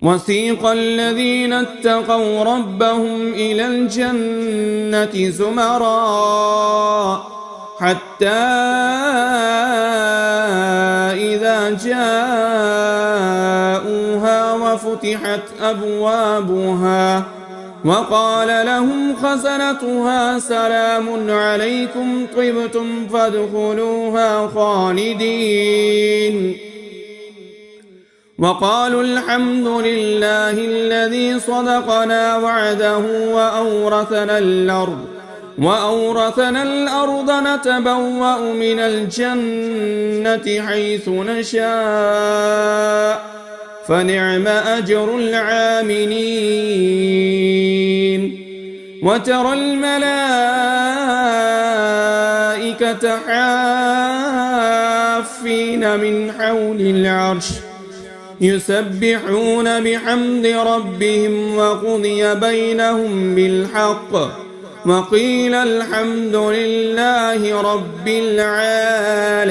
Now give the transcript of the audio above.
وسيق الذين اتقوا ربهم إلى الجنة زمرا حتى إذا جاءوها وفتحت أبوابها وقال لهم خزنتها سلام عليكم طبتم فادخلوها خالدين وقالوا الحمد لله الذي صدقنا وعده وأورثنا الأرض نتبوأ من الجنة حيث نشاء فنعم أجر العاملين وترى الملائكة حافين من حول العرش يسبحون بحمد ربهم وقضي بينهم بالحق وقيل الحمد لله رب العالمين.